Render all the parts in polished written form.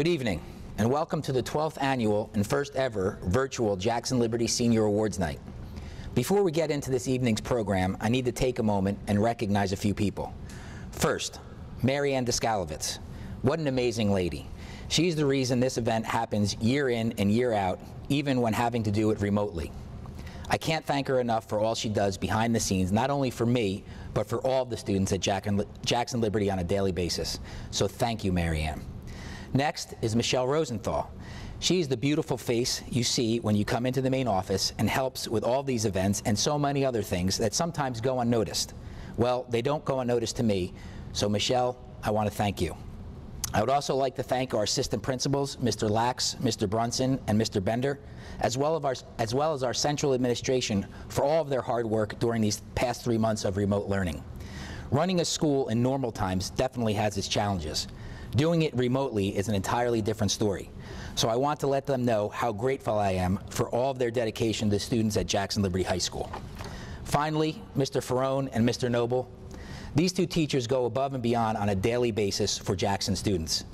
Good evening, and welcome to the 12th annual and first ever virtual Jackson Liberty Senior Awards Night. Before we get into this evening's program, I need to take a moment and recognize a few people. First, Mary Ann Deskalovitz. What an amazing lady. She's the reason this event happens year in and year out, even when having to do it remotely. I can't thank her enough for all she does behind the scenes, not only for me, but for all of the students at Jackson Liberty on a daily basis. So thank you, Mary Ann. Next is Michelle Rosenthal. She's the beautiful face you see when you come into the main office and helps with all these events and so many other things that sometimes go unnoticed. Well, they don't go unnoticed to me, so Michelle, I want to thank you. I would also like to thank our assistant principals, Mr. Lax, Mr. Brunson, and Mr. Bender, as well as our central administration for all of their hard work during these past 3 months of remote learning. Running a school in normal times definitely has its challenges. Doing it remotely is an entirely different story. So I want to let them know how grateful I am for all of their dedication to students at Jackson Liberty High School. Finally, Mr. Ferrone and Mr. Noble. These two teachers go above and beyond on a daily basis for Jackson students.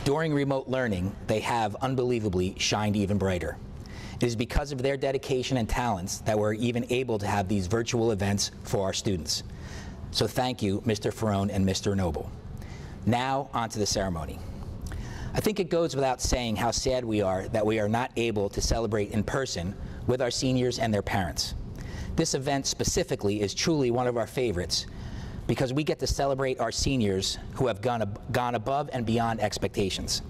During remote learning, they have unbelievably shined even brighter. It is because of their dedication and talents that we're even able to have these virtual events for our students. So thank you, Mr. Ferrone and Mr. Noble. Now, on to the ceremony. I think it goes without saying how sad we are that we are not able to celebrate in person with our seniors and their parents. This event specifically is truly one of our favorites because we get to celebrate our seniors who have gone above and beyond expectations.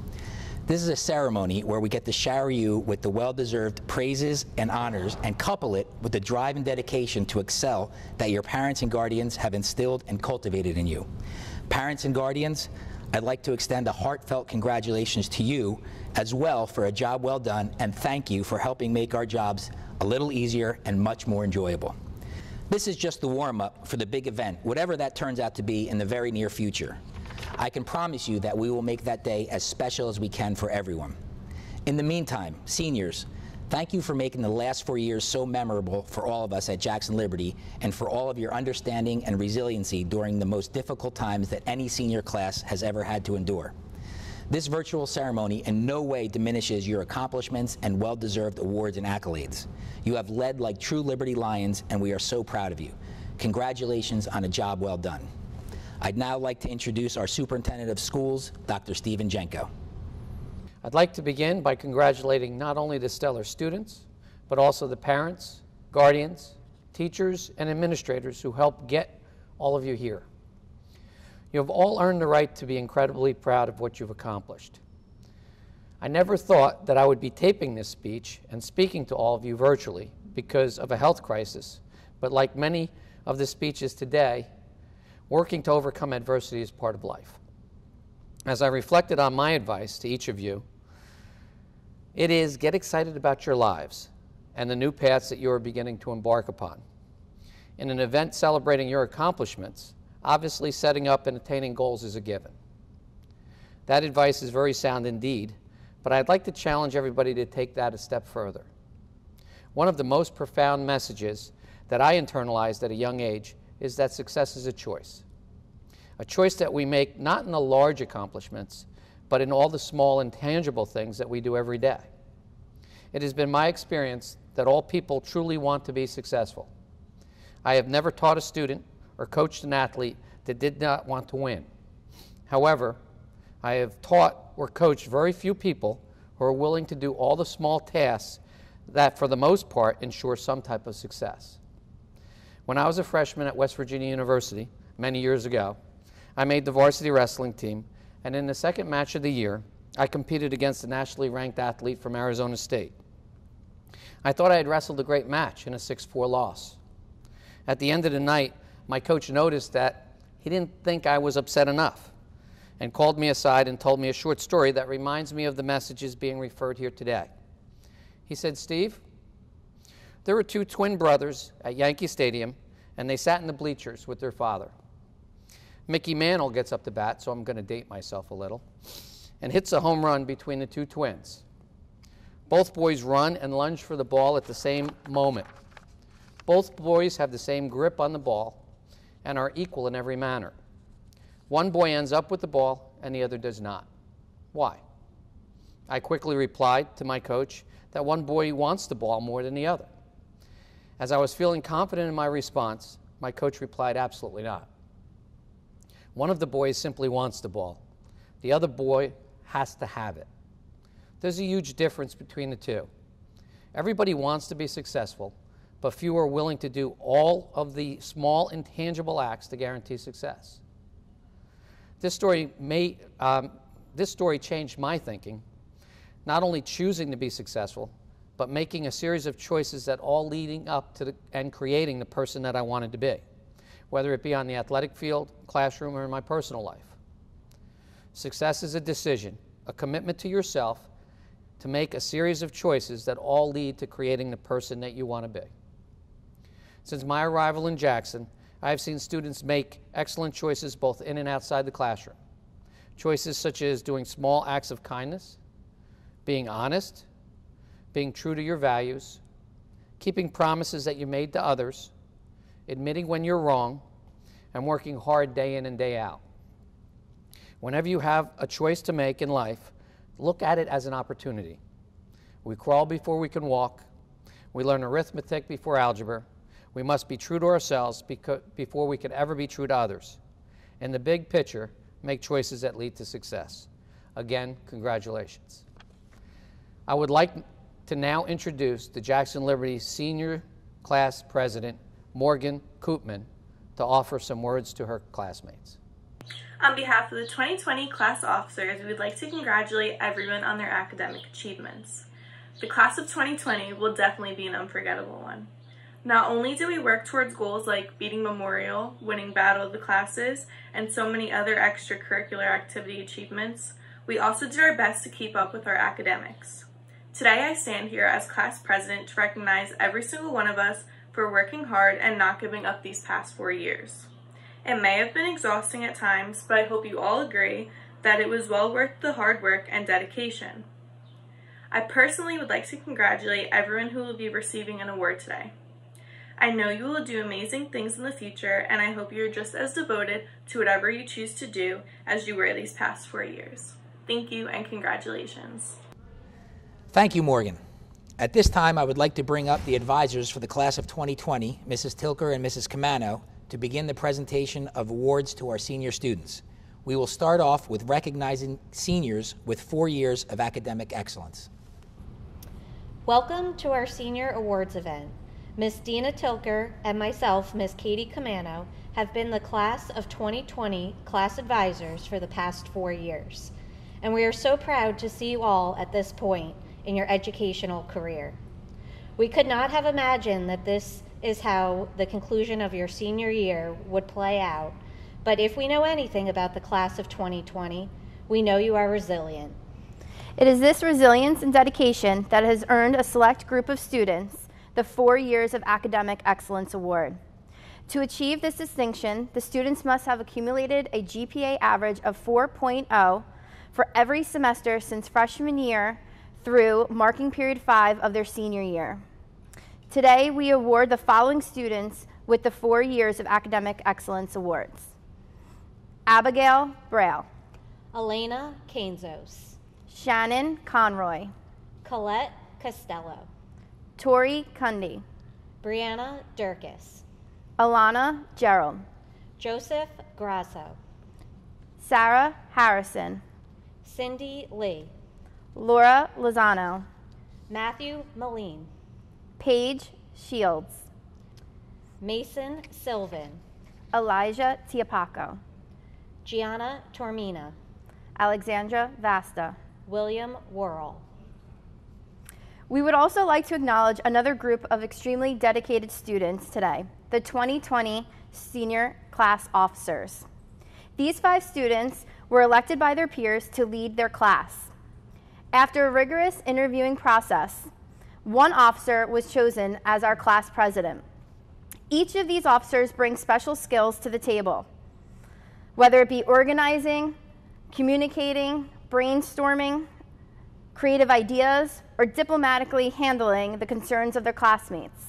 This is a ceremony where we get to shower you with the well-deserved praises and honors and couple it with the drive and dedication to excel that your parents and guardians have instilled and cultivated in you. Parents and guardians, I'd like to extend a heartfelt congratulations to you as well for a job well done, and thank you for helping make our jobs a little easier and much more enjoyable. This is just the warm-up for the big event, whatever that turns out to be in the very near future. I can promise you that we will make that day as special as we can for everyone. In the meantime, seniors, thank you for making the last 4 years so memorable for all of us at Jackson Liberty and for all of your understanding and resiliency during the most difficult times that any senior class has ever had to endure. This virtual ceremony in no way diminishes your accomplishments and well-deserved awards and accolades. You have led like true Liberty Lions, and we are so proud of you. Congratulations on a job well done. I'd now like to introduce our Superintendent of Schools, Dr. Stephen Jenko. I'd like to begin by congratulating not only the stellar students, but also the parents, guardians, teachers, and administrators who helped get all of you here. You have all earned the right to be incredibly proud of what you've accomplished. I never thought that I would be taping this speech and speaking to all of you virtually because of a health crisis, but like many of the speeches today, working to overcome adversity is part of life. As I reflected on my advice to each of you, it is get excited about your lives and the new paths that you are beginning to embark upon. In an event celebrating your accomplishments, obviously setting up and attaining goals is a given. That advice is very sound indeed, but I'd like to challenge everybody to take that a step further. One of the most profound messages that I internalized at a young age is that success is a choice that we make not in the large accomplishments, but in all the small and tangible things that we do every day. It has been my experience that all people truly want to be successful. I have never taught a student or coached an athlete that did not want to win. However, I have taught or coached very few people who are willing to do all the small tasks that, for the most part, ensure some type of success. When I was a freshman at West Virginia University many years ago, I made the varsity wrestling team, and in the second match of the year, I competed against a nationally ranked athlete from Arizona State. I thought I had wrestled a great match in a 6-4 loss. At the end of the night, my coach noticed that he didn't think I was upset enough and called me aside and told me a short story that reminds me of the messages being referred here today. He said, "Steve, there were two twin brothers at Yankee Stadium, and they sat in the bleachers with their father. Mickey Mantle gets up to bat," so I'm going to date myself a little, "and hits a home run between the two twins. Both boys run and lunge for the ball at the same moment. Both boys have the same grip on the ball and are equal in every manner. One boy ends up with the ball and the other does not. Why? I quickly replied to my coach that one boy wants the ball more than the other. As I was feeling confident in my response, my coach replied, absolutely not. One of the boys simply wants the ball. The other boy has to have it. There's a huge difference between the two. Everybody wants to be successful, but few are willing to do all of the small intangible acts to guarantee success. This story changed my thinking, not only choosing to be successful, but making a series of choices that all leading up to and creating the person that I wanted to be, whether it be on the athletic field, classroom, or in my personal life. Success is a decision, a commitment to yourself to make a series of choices that all lead to creating the person that you want to be. Since my arrival in Jackson, I have seen students make excellent choices both in and outside the classroom. Choices such as doing small acts of kindness, being honest, being true to your values, keeping promises that you made to others, admitting when you're wrong, and working hard day in and day out. Whenever you have a choice to make in life, look at it as an opportunity. We crawl before we can walk. We learn arithmetic before algebra. We must be true to ourselves before we can ever be true to others. In the big picture, make choices that lead to success. Again, congratulations. I would like to now introduce the Jackson Liberty Senior Class President, Morgan Coopman, to offer some words to her classmates. On behalf of the 2020 class officers, we would like to congratulate everyone on their academic achievements. The class of 2020 will definitely be an unforgettable one. Not only did we work towards goals like beating Memorial, winning Battle of the Classes, and so many other extracurricular activity achievements, we also did our best to keep up with our academics. Today I stand here as class president to recognize every single one of us for working hard and not giving up these past 4 years. It may have been exhausting at times, but I hope you all agree that it was well worth the hard work and dedication. I personally would like to congratulate everyone who will be receiving an award today. I know you will do amazing things in the future, and I hope you're just as devoted to whatever you choose to do as you were these past 4 years. Thank you and congratulations. Thank you, Morgan. At this time, I would like to bring up the advisors for the class of 2020, Mrs. Tilker and Mrs. Camano, to begin the presentation of awards to our senior students. We will start off with recognizing seniors with 4 years of academic excellence. Welcome to our Senior Awards event. Ms. Dina Tilker and myself, Ms. Katie Camano, have been the class of 2020 class advisors for the past 4 years. And we are so proud to see you all at this point in your educational career. We could not have imagined that this is how the conclusion of your senior year would play out, but if we know anything about the class of 2020, we know you are resilient. It is this resilience and dedication that has earned a select group of students the 4 years of Academic Excellence Award. To achieve this distinction, the students must have accumulated a GPA average of 4.0 for every semester since freshman year through marking period 5 of their senior year. Today, we award the following students with the 4 years of Academic Excellence Awards. Abigail Braille, Elena Kainzos, Shannon Conroy, Colette Costello, Tori Cundy, Brianna Durkis, Alana Gerald, Joseph Grasso, Sarah Harrison, Cindy Lee, Laura Lozano, Matthew Moline, Paige Shields, Mason Sylvan, Elijah Tiapaco, Gianna Tormina, Alexandra Vasta. William Worrell. We would also like to acknowledge another group of extremely dedicated students today, the 2020 Senior Class Officers. These 5 students were elected by their peers to lead their class. After a rigorous interviewing process, 1 officer was chosen as our class president. Each of these officers brings special skills to the table, whether it be organizing, communicating, brainstorming, creative ideas, or diplomatically handling the concerns of their classmates.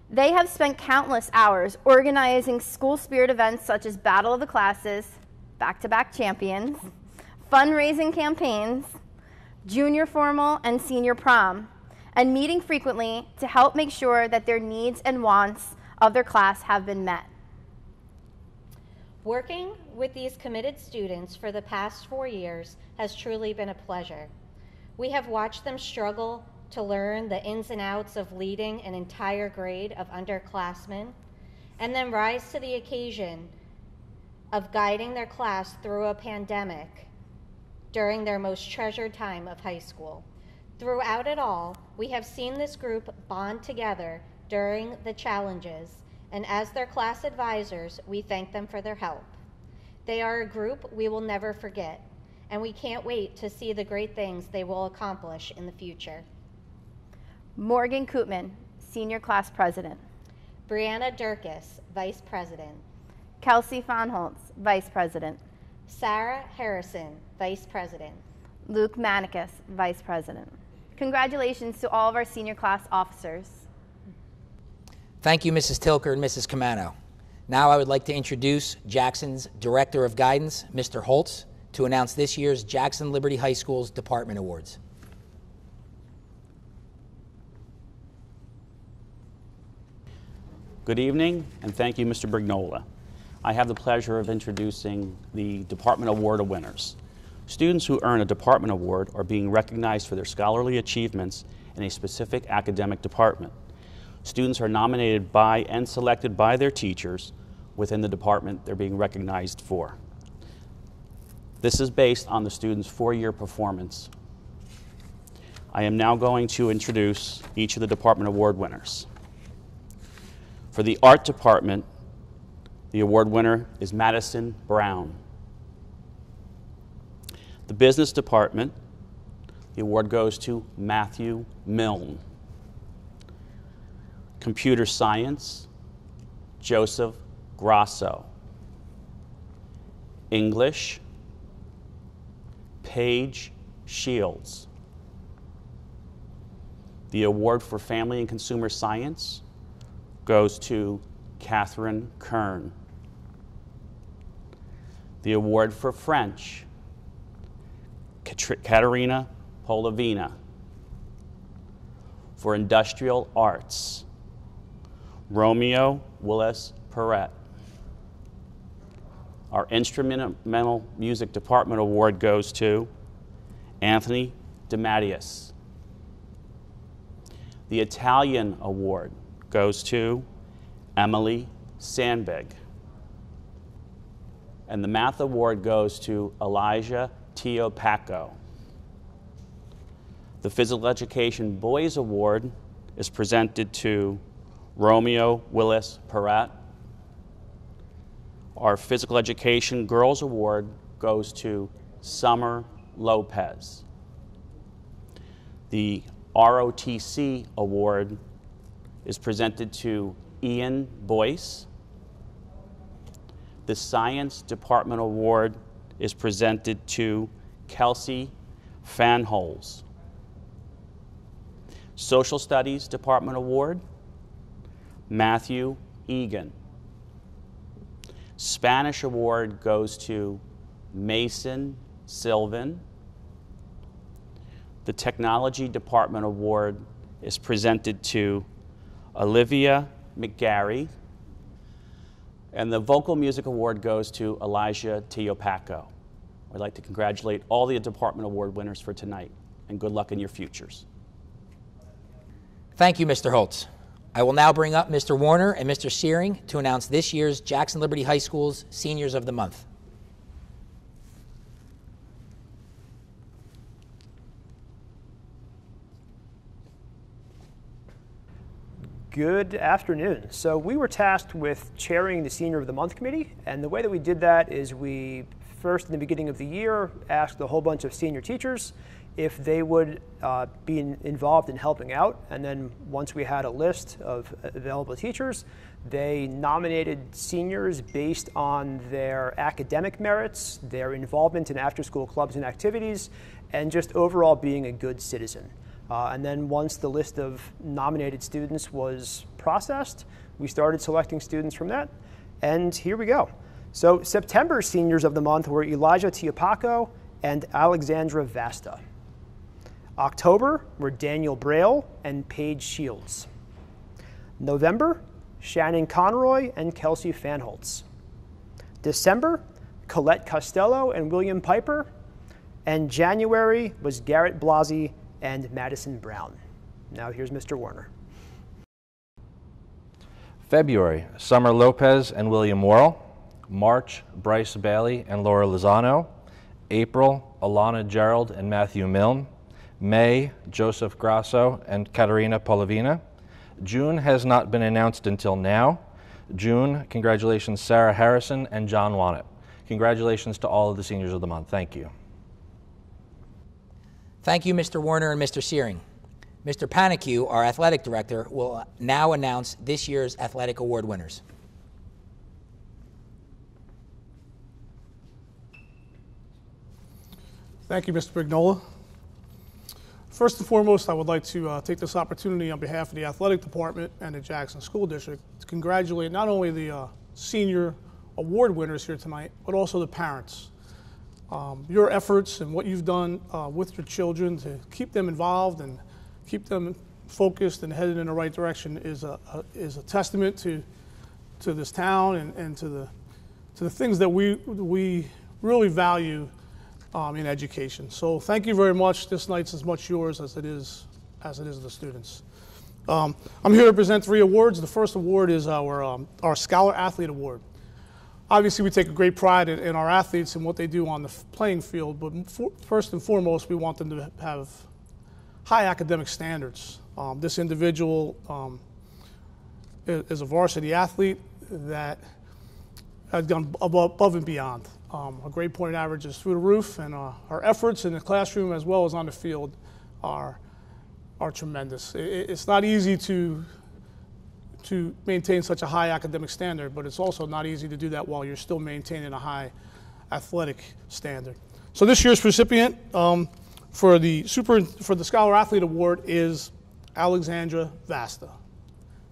They have spent countless hours organizing school spirit events such as Battle of the Classes, back-to-back champions, fundraising campaigns, junior formal, and senior prom, and meeting frequently to help make sure that their needs and wants of their class have been met. Working with these committed students for the past 4 years has truly been a pleasure. We have watched them struggle to learn the ins and outs of leading an entire grade of underclassmen, and then rise to the occasion of guiding their class through a pandemic during their most treasured time of high school. Throughout it all, we have seen this group bond together during the challenges, and as their class advisors, we thank them for their help. They are a group we will never forget, and we can't wait to see the great things they will accomplish in the future. Morgan Coopman, Senior Class President. Brianna Durkis, Vice President. Kelsey Fonholtz, Vice President. Sarah Harrison, Vice President. Luke Manicus, Vice President. Congratulations to all of our senior class officers. Thank you, Mrs. Tilker and Mrs. Camano. Now I would like to introduce Jackson's Director of Guidance, Mr. Holtz, to announce this year's Jackson Liberty High School's Department Awards. Good evening, and thank you, Mr. Brignola. I have the pleasure of introducing the Department Award winners. Students who earn a Department Award are being recognized for their scholarly achievements in a specific academic department. Students are nominated by and selected by their teachers within the department they're being recognized for. This is based on the student's 4-year performance. I am now going to introduce each of the Department Award winners. For the Art Department, the award winner is Madison Brown. The Business Department, the award goes to Matthew Milne. Computer Science, Joseph Grasso. English, Paige Shields. The award for Family and Consumer Science goes to Catherine Kern. The award for French, Katerina Polavina. For Industrial Arts, Romeo Willis Perret. Our Instrumental Music Department Award goes to Anthony DeMattias. The Italian Award goes to Emily Sandbig. And the Math Award goes to Elijah Tiopaco. The Physical Education Boys Award is presented to Romeo Willis Perret. Our Physical Education Girls Award goes to Summer Lopez. The ROTC Award is presented to Ian Boyce. The Science Department Award is presented to Kelsey Fanholes. Social Studies Department Award, Matthew Egan. Spanish Award goes to Mason Sylvan. The Technology Department Award is presented to Olivia McGarry. And the Vocal Music Award goes to Elijah Tiopaco. I'd like to congratulate all the Department Award winners for tonight, and good luck in your futures. Thank you, Mr. Holtz. I will now bring up Mr. Warner and Mr. Searing to announce this year's Jackson Liberty High School's Seniors of the Month. Good afternoon. So we were tasked with chairing the Senior of the Month committee, and the way that we did that is we first, in the beginning of the year, asked a whole bunch of senior teachers if they would be involved in helping out, and then once we had a list of available teachers, they nominated seniors based on their academic merits, their involvement in after-school clubs and activities, and just overall being a good citizen. And then once the list of nominated students was processed, we started selecting students from that, and here we go. So September's Seniors of the Month were Elijah Tiopaco and Alexandra Vasta. October were Daniel Braille and Paige Shields. November, Shannon Conroy and Kelsey Fanholtz. December, Colette Costello and William Piper. And January was Garrett Blasi and Madison Brown. Now here's Mr. Warner. February, Summer Lopez and William Worrell. March, Bryce Bailey and Laura Lozano. April, Alana Gerald and Matthew Milne. May, Joseph Grasso and Katerina Polovina. June has not been announced until now. June, congratulations Sarah Harrison and John Wannett. Congratulations to all of the seniors of the month. Thank you. Thank you, Mr. Warner and Mr. Searing. Mr. Panicu, our athletic director, will now announce this year's athletic award winners. Thank you, Mr. Brignola. First and foremost, I would like to take this opportunity on behalf of the athletic department and the Jackson School District to congratulate not only the senior award winners here tonight, but also the parents. Your efforts and what you've done with your children to keep them involved and keep them focused and headed in the right direction is a testament to this town and to the things that we really value in education. So thank you very much. This night's as much yours as it is the students. I'm here to present 3 awards. The first award is our Scholar Athlete Award. Obviously, we take a great pride in our athletes and what they do on the playing field, but first and foremost, we want them to have high academic standards. This individual is a varsity athlete that has gone above and beyond. Her grade point average is through the roof, and her efforts in the classroom as well as on the field are tremendous. It's not easy to maintain such a high academic standard, but it's also not easy to do that while you're still maintaining a high athletic standard. So this year's recipient for the Scholar Athlete Award is Alexandra Vasta.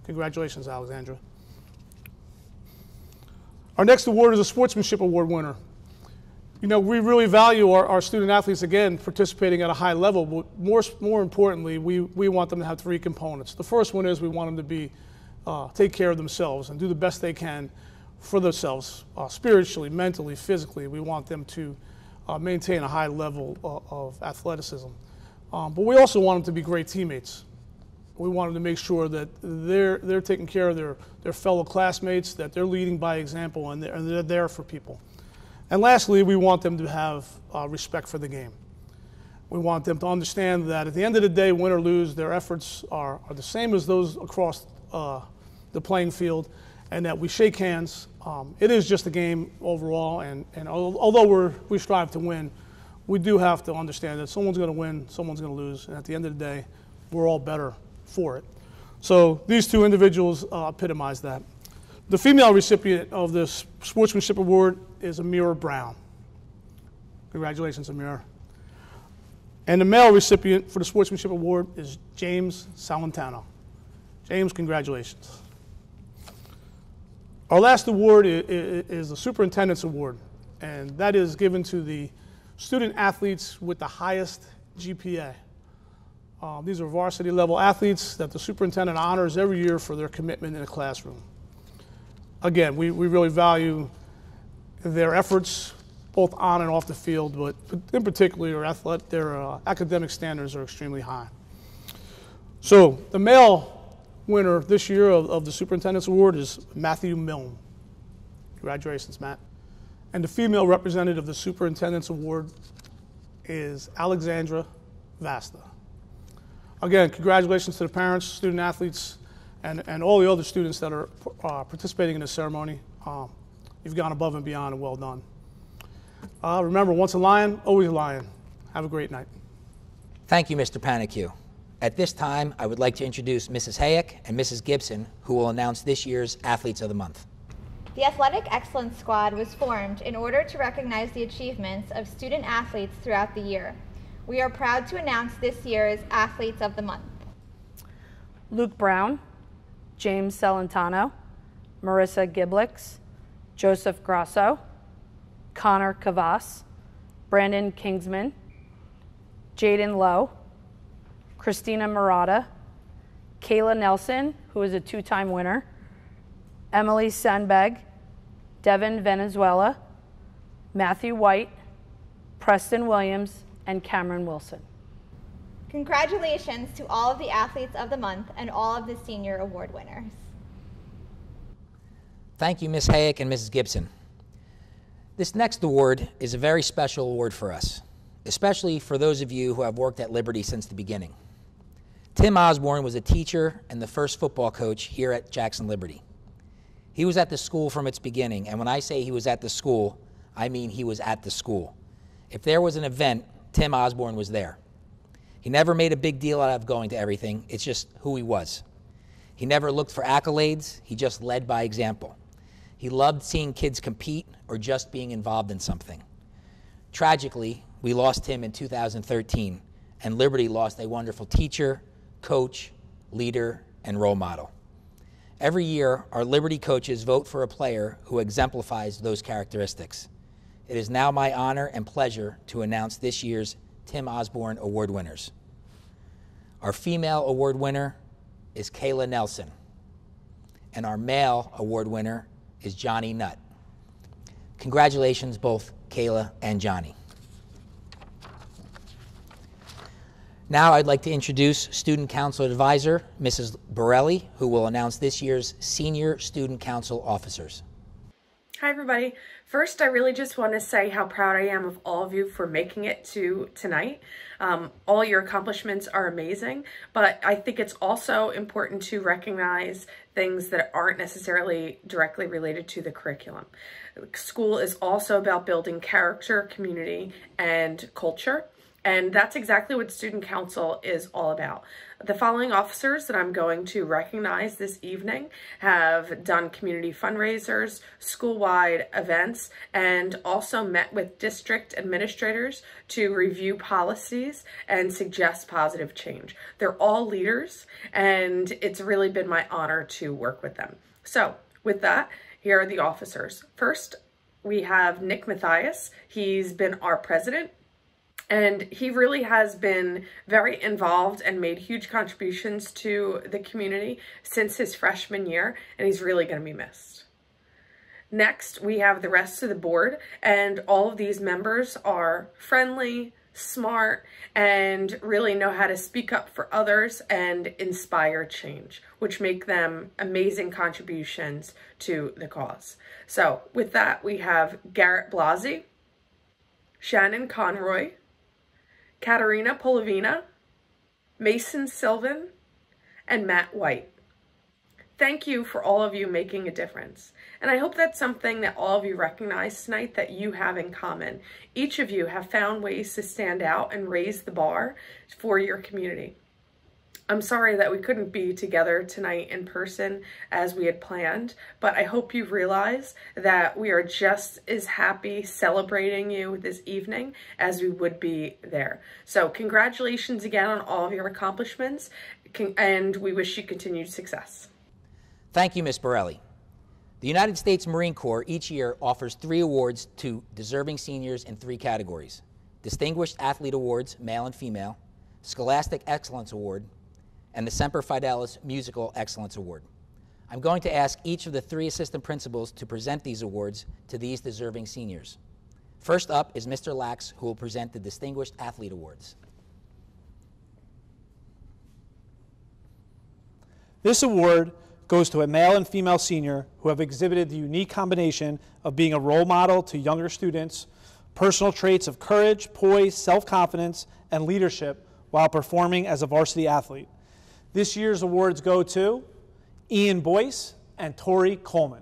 Congratulations, Alexandra. Our next award is a Sportsmanship Award winner. You know, we really value our student athletes, again, participating at a high level, but more importantly, we want them to have 3 components. The first one is we want them to take care of themselves and do the best they can for themselves, spiritually, mentally, physically. We want them to maintain a high level of athleticism. But we also want them to be great teammates. We want them to make sure that they're taking care of their fellow classmates, that they're leading by example, and they're there for people. And lastly, we want them to have respect for the game. We want them to understand that at the end of the day, win or lose, their efforts are the same as those across the playing field, and that we shake hands. It is just a game overall, and although we strive to win, we do have to understand that someone's going to win, someone's going to lose, and at the end of the day, we're all better for it. So these 2 individuals epitomize that. The female recipient of this Sportsmanship Award is Amira Brown. Congratulations, Amira. And the male recipient for the Sportsmanship Award is James Salentano. James, congratulations. Our last award is the Superintendent's Award, and that is given to the student athletes with the highest GPA. These are varsity level athletes that the superintendent honors every year for their commitment in the classroom. Again, we really value their efforts both on and off the field, but in particular their academic standards are extremely high. So the male winner this year of the Superintendent's Award is Matthew Milne. Congratulations, Matt. And the female representative of the Superintendent's Award is Alexandra Vasta. Again, congratulations to the parents, student athletes, and all the other students that are participating in this ceremony. You've gone above and beyond, and well done. Remember, once a lion, always a lion. Have a great night. Thank you, Mr. Panicu. At this time, I would like to introduce Mrs. Hayek and Mrs. Gibson, who will announce this year's Athletes of the Month. The Athletic Excellence Squad was formed in order to recognize the achievements of student athletes throughout the year. We are proud to announce this year's Athletes of the Month. Luke Brown, James Celentano, Marissa Giblix, Joseph Grasso, Connor Kavas, Brandon Kingsman, Jaden Lowe, Christina Murata, Kayla Nelson, who is a 2-time winner, Emily Sandbeg, Devin Venezuela, Matthew White, Preston Williams, and Cameron Wilson. Congratulations to all of the athletes of the month and all of the senior award winners. Thank you, Ms. Hayek and Mrs. Gibson. This next award is a very special award for us, especially for those of you who have worked at Liberty since the beginning. Tim Osborne was a teacher and the first football coach here at Jackson Liberty. He was at the school from its beginning, and when I say he was at the school, I mean he was at the school. If there was an event, Tim Osborne was there. He never made a big deal out of going to everything. It's just who he was. He never looked for accolades. He just led by example. He loved seeing kids compete or just being involved in something. Tragically, we lost him in 2013, and Liberty lost a wonderful teacher, coach, leader, and role model. Every year, our Liberty coaches vote for a player who exemplifies those characteristics. It is now my honor and pleasure to announce this year's Tim Osborne Award winners. Our female award winner is Kayla Nelson, and our male award winner is Johnny Nutt. Congratulations, both Kayla and Johnny. Now I'd like to introduce Student Council Advisor, Mrs. Borelli, who will announce this year's Senior Student Council officers. Hi everybody. First, I really just want to say how proud I am of all of you for making it to tonight. All your accomplishments are amazing, but I think it's also important to recognize things that aren't necessarily directly related to the curriculum. School is also about building character, community, and culture. And that's exactly what Student Council is all about. The following officers that I'm going to recognize this evening have done community fundraisers, school-wide events, and also met with district administrators to review policies and suggest positive change. They're all leaders, and it's really been my honor to work with them. So with that, here are the officers. First, we have Nick Mathias. He's been our president. And he really has been very involved and made huge contributions to the community since his freshman year, and he's really going to be missed. Next, we have the rest of the board, and all of these members are friendly, smart, and really know how to speak up for others and inspire change, which make them amazing contributions to the cause. So with that, we have Garrett Blasi, Shannon Conroy, Katerina Polovina, Mason Sylvan, and Matt White. Thank you for all of you making a difference. And I hope that's something that all of you recognize tonight that you have in common. Each of you have found ways to stand out and raise the bar for your community. I'm sorry that we couldn't be together tonight in person as we had planned, but I hope you realize that we are just as happy celebrating you this evening as we would be there. So congratulations again on all of your accomplishments, and we wish you continued success. Thank you, Ms. Borelli. The United States Marine Corps each year offers 3 awards to deserving seniors in 3 categories: Distinguished Athlete Awards, male and female, Scholastic Excellence Award, and the Semper Fidelis Musical Excellence Award. I'm going to ask each of the 3 assistant principals to present these awards to these deserving seniors. First up is Mr. Lax, who will present the Distinguished Athlete Awards. This award goes to a male and female senior who have exhibited the unique combination of being a role model to younger students, personal traits of courage, poise, self-confidence, and leadership while performing as a varsity athlete. This year's awards go to Ian Boyce and Tori Coleman.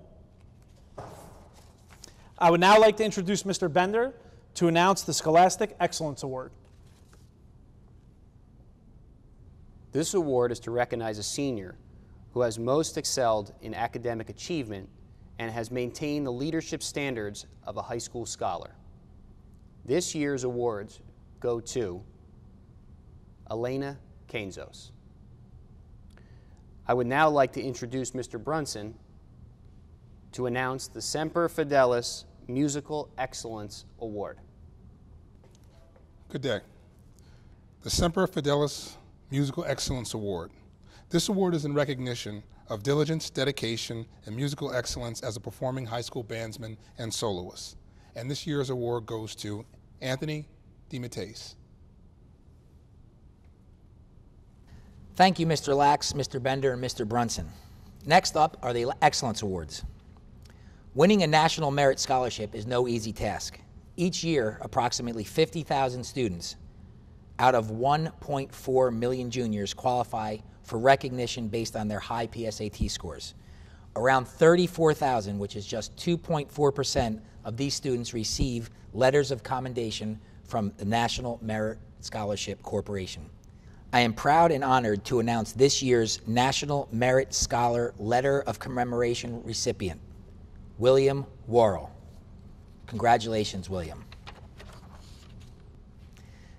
I would now like to introduce Mr. Bender to announce the Scholastic Excellence Award. This award is to recognize a senior who has most excelled in academic achievement and has maintained the leadership standards of a high school scholar. This year's awards go to Elena Kainzos. I would now like to introduce Mr. Brunson to announce the Semper Fidelis Musical Excellence Award. Good day. The Semper Fidelis Musical Excellence Award. This award is in recognition of diligence, dedication, and musical excellence as a performing high school bandsman and soloist. And this year's award goes to Anthony DiMattese. Thank you, Mr. Lax, Mr. Bender, and Mr. Brunson. Next up are the Excellence Awards. Winning a National Merit Scholarship is no easy task. Each year, approximately 50,000 students out of 1.4 million juniors qualify for recognition based on their high PSAT scores. Around 34,000, which is just 2.4% of these students, receive letters of commendation from the National Merit Scholarship Corporation. I am proud and honored to announce this year's National Merit Scholar Letter of Commemoration recipient, William Worrell. Congratulations, William.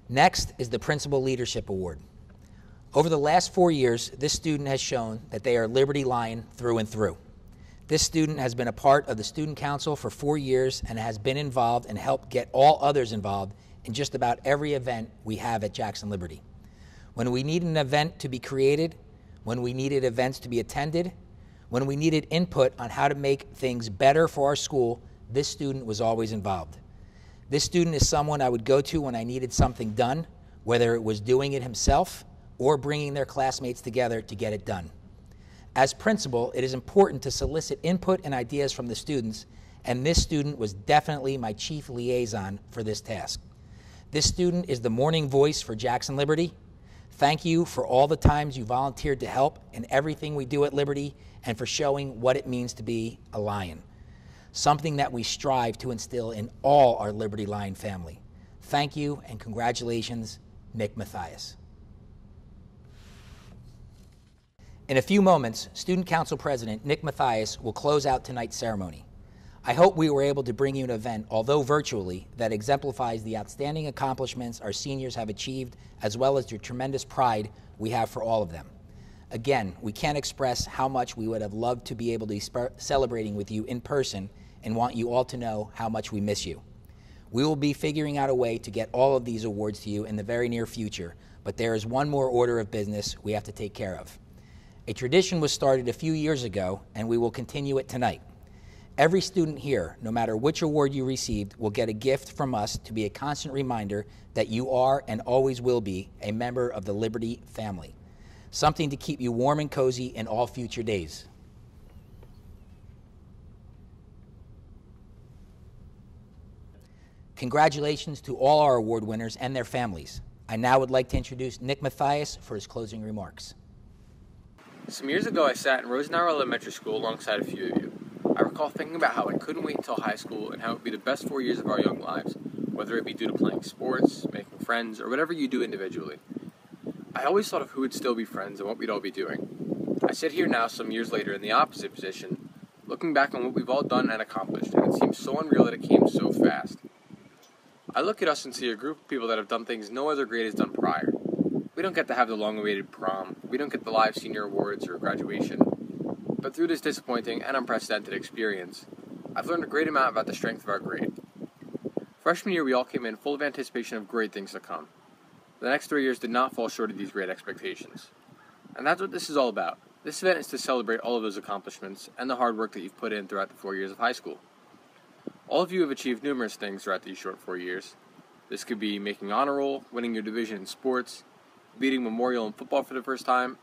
Next is the Principal Leadership Award. Over the last 4 years, this student has shown that they are Liberty Lion through and through. This student has been a part of the Student Council for 4 years and has been involved and helped get all others involved in just about every event we have at Jackson Liberty. When we need an event to be created, when we needed events to be attended, when we needed input on how to make things better for our school, this student was always involved. This student is someone I would go to when I needed something done, whether it was doing it himself or bringing their classmates together to get it done. As principal, it is important to solicit input and ideas from the students, and this student was definitely my chief liaison for this task. This student is the morning voice for Jackson Liberty. Thank you for all the times you volunteered to help in everything we do at Liberty and for showing what it means to be a Lion, something that we strive to instill in all our Liberty Lion family. Thank you and congratulations, Nick Mathias. In a few moments, Student Council President Nick Mathias will close out tonight's ceremony. I hope we were able to bring you an event, although virtually, that exemplifies the outstanding accomplishments our seniors have achieved, as well as the tremendous pride we have for all of them. Again, we can't express how much we would have loved to be able to be celebrating with you in person and want you all to know how much we miss you. We will be figuring out a way to get all of these awards to you in the very near future, but there is one more order of business we have to take care of. A tradition was started a few years ago, and we will continue it tonight. Every student here, no matter which award you received, will get a gift from us to be a constant reminder that you are and always will be a member of the Liberty family. Something to keep you warm and cozy in all future days. Congratulations to all our award winners and their families. I now would like to introduce Nick Mathias for his closing remarks. Some years ago, I sat in Rosenauer Elementary School alongside a few of you. I recall thinking about how I couldn't wait until high school and how it would be the best 4 years of our young lives, whether it be due to playing sports, making friends, or whatever you do individually. I always thought of who would still be friends and what we'd all be doing. I sit here now some years later in the opposite position, looking back on what we've all done and accomplished, and it seems so unreal that it came so fast. I look at us and see a group of people that have done things no other grade has done prior. We don't get to have the long-awaited prom, we don't get the live senior awards or graduation, but through this disappointing and unprecedented experience, I've learned a great amount about the strength of our grade. Freshman year, we all came in full of anticipation of great things to come. The next 3 years did not fall short of these great expectations. And that's what this is all about. This event is to celebrate all of those accomplishments and the hard work that you've put in throughout the 4 years of high school. All of you have achieved numerous things throughout these short 4 years. This could be making honor roll, winning your division in sports, beating Memorial in football for the first time,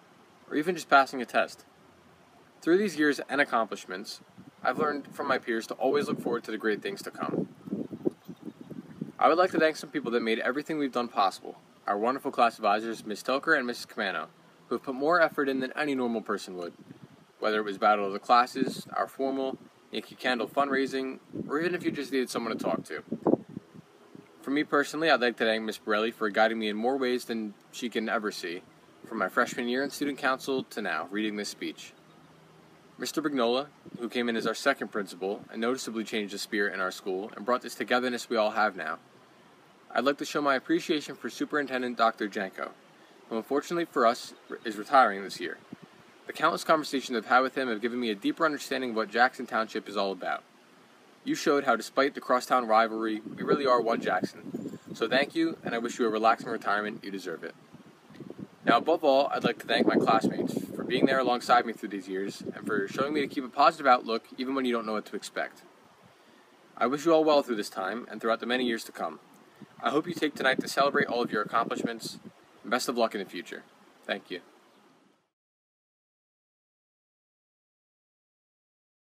or even just passing a test. Through these years and accomplishments, I've learned from my peers to always look forward to the great things to come. I would like to thank some people that made everything we've done possible. Our wonderful class advisors, Ms. Tilker and Mrs. Camano, who have put more effort in than any normal person would. Whether it was Battle of the Classes, our formal, Yankee Candle fundraising, or even if you just needed someone to talk to. For me personally, I'd like to thank Ms. Borelli for guiding me in more ways than she can ever see, from my freshman year in Student Council to now, reading this speech. Mr. Brignola, who came in as our second principal and noticeably changed the spirit in our school and brought this togetherness we all have now. I'd like to show my appreciation for Superintendent Dr. Jenko, who unfortunately for us is retiring this year. The countless conversations I've had with him have given me a deeper understanding of what Jackson Township is all about. You showed how despite the crosstown rivalry, we really are one Jackson. So thank you, and I wish you a relaxing retirement. You deserve it. Now, above all, I'd like to thank my classmates for being there alongside me through these years and for showing me to keep a positive outlook even when you don't know what to expect. I wish you all well through this time and throughout the many years to come. I hope you take tonight to celebrate all of your accomplishments, and best of luck in the future. Thank you.